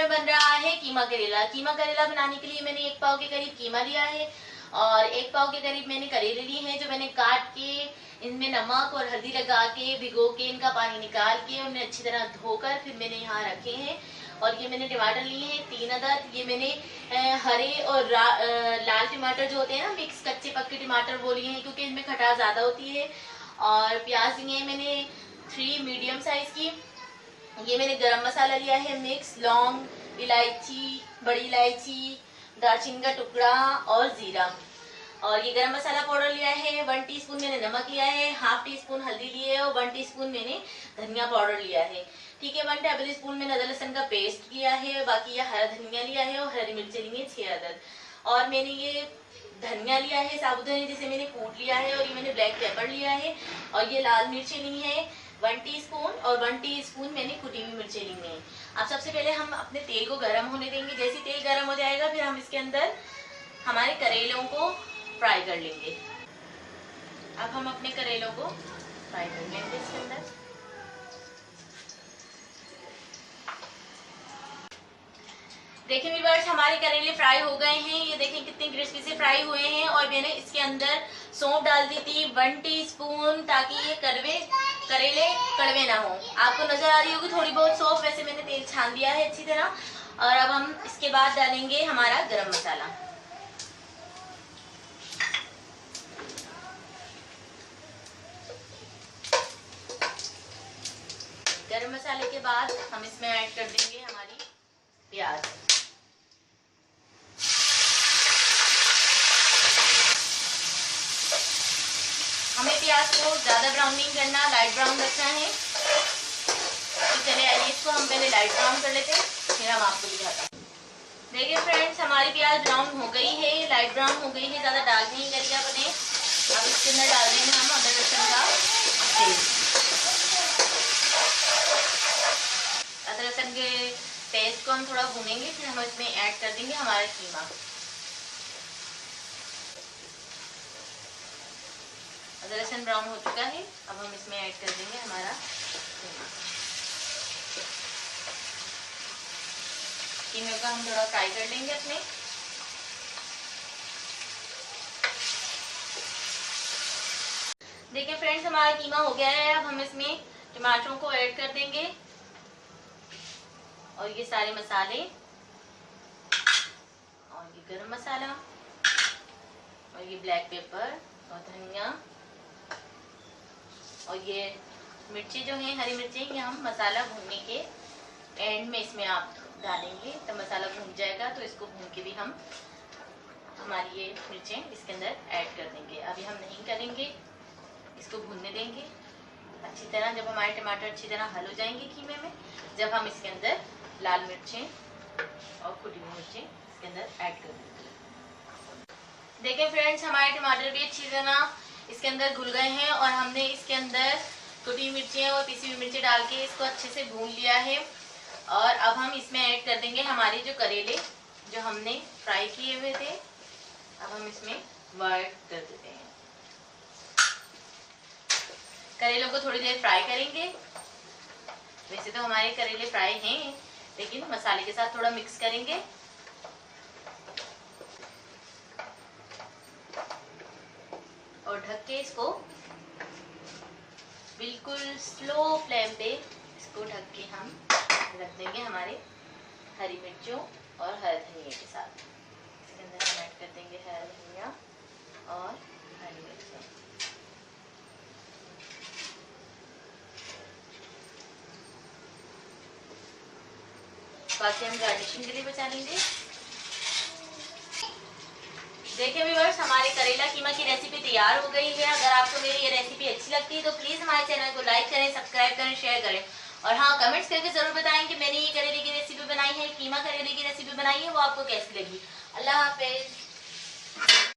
में बन रहा है कीमा करेला। कीमा करेला बनाने के लिए मैंने 1 पाव के करीब कीमा लिया है और 1 पाव के करीब मैंने करेले लिए हैं, जो मैंने काट के इनमें नमक और हल्दी लगा के भिगो के इनका पानी निकाल के उन्हें अच्छी तरह धोकर फिर मैंने यहाँ रखे हैं। और ये मैंने टमाटर लिए हैं 3 अदद। ये मैंने हरे और लाल टमाटर जो होते हैं ना, मिक्स कच्चे पक्के टमाटर वो लिए हैं क्योंकि इनमें खटास ज़्यादा होती है। और प्याज लिए हैं मैंने 3 मीडियम साइज की। ये मैंने गरम मसाला लिया है मिक्स, लौंग, इलायची, बड़ी इलायची, दालचीनी का टुकड़ा और जीरा। और ये गरम मसाला पाउडर लिया है 1 टीस्पून, मैंने नमक लिया है, ½ टीस्पून हल्दी लिए है और 1 टीस्पून मैंने धनिया पाउडर लिया है। ठीक है, 1 टेबल स्पून मैंने अदरक लहसुन का पेस्ट लिया है। बाकी ये हरा धनिया लिया है और हरी मिर्ची ली है 6 अदद। और मैंने ये धनिया लिया है साबुत धनिया, जिसे मैंने कूट लिया है। और ये मैंने ब्लैक पेपर लिया है। और ये लाल मिर्ची ली है 1 टीस्पून और 1 टीस्पून मैंने कुटी हुई मिर्ची ली है। अब सबसे पहले हम अपने तेल को गर्म होने देंगे। जैसे तेल गर्म हो जाएगा फिर हम इसके अंदर हमारे करेलों को फ्राई कर लेंगे। अब हम अपने करेलों को फ्राई कर लेंगे इसके अंदर। देखिए व्यूअर्स, हमारे करेले फ्राई हो गए हैं। ये देखें कितने क्रिस्पी से फ्राई हुए हैं। और मैंने इसके अंदर सौंफ डाल दी थी 1 टीस्पून, ताकि ये करेले कड़वे ना हो। आपको नजर आ रही होगी थोड़ी बहुत सौंफ, वैसे मैंने तेल छान दिया है अच्छी तरह। और अब हम इसके बाद डालेंगे हमारा गरम मसाला। गरम मसाले के बाद हम इसमें ऐड कर देंगे हमारी प्याज। हमें प्याज को ज्यादा ब्राउन नहीं करना, लाइट ब्राउन रखना है। तो चलिए आइए इसको हम पहले लाइट ब्राउन कर लेते हैं, फिर हम आपको दिखाते हैं। देखिए फ्रेंड्स, हमारी प्याज ब्राउन हो गई है, लाइट ब्राउन हो गई है, ज्यादा डार्क नहीं करिएगा बने। अब इसके अंदर डाल देंगे हम अदरक लहसुन का पेस्ट। अदरक लहसुन के पेस्ट को हम थोड़ा भूनेंगे, फिर हम इसमें ऐड कर देंगे हमारा कीमा। अदरक लहसुन ब्राउन हो चुका है, अब हम इसमें ऐड कर देंगे हमारा कीमा। कीमे को हम थोड़ा फ्राई कर लेंगे अपने। देखिए फ्रेंड्स, हमारा कीमा हो गया है। अब हम इसमें टमाटरों को ऐड कर देंगे और ये सारे मसाले और ये गरम मसाला और ये ब्लैक पेपर और धनिया और ये मिर्ची जो है हरी मिर्ची, ये हम मसाला भूनने के एंड में इसमें आप डालेंगे तो मसाला भून जाएगा। तो इसको भून के भी हम हमारी ये मिर्चें इसके अंदर ऐड कर देंगे। अभी हम नहीं करेंगे, इसको भूनने देंगे अच्छी तरह। जब हमारे टमाटर अच्छी तरह हल हो जाएंगे कीमे में, जब हम इसके अंदर लाल मिर्चें और कुटी हुई मिर्चें इसके अंदर ऐड कर देंगे। देखिए फ्रेंड्स, हमारे टमाटर भी अच्छी तरह इसके अंदर घुल गए हैं और हमने इसके अंदर कुटी मिर्चें और पिसी हुई मिर्ची डाल के इसको अच्छे से भून लिया है। और अब हम इसमें ऐड कर देंगे हमारे जो करेले जो हमने फ्राई किए हुए थे। अब हम इसमें ऐड कर देते हैं। करेलों को थोड़ी देर फ्राई करेंगे। वैसे तो हमारे करेले फ्राई हैं, लेकिन मसाले के साथ थोड़ा मिक्स करेंगे। और ढक के इसको बिल्कुल स्लो फ्लेम पे इसको ढक के हम रख देंगे हमारे हरी मिर्चों और हरा धनिया के साथ। इसके अंदर हम ऐड कर देंगे हरा धनिया और हरी मिर्चें। बाकी हम गार्निशिंग के लिए बचा लेंगे। देखिए व्यूअर्स, हमारे करेला कीमा की रेसिपी तैयार हो गई है। अगर आपको मेरी ये रेसिपी अच्छी लगती है तो प्लीज हमारे चैनल को लाइक करें, सब्सक्राइब करें, शेयर करें। और हाँ, कमेंट्स करके जरूर बताएं कि मैंने ये करेले की रेसिपी बनाई है, कीमा करेले की रेसिपी बनाई है, वो आपको कैसी लगी। अल्लाह हाफिज।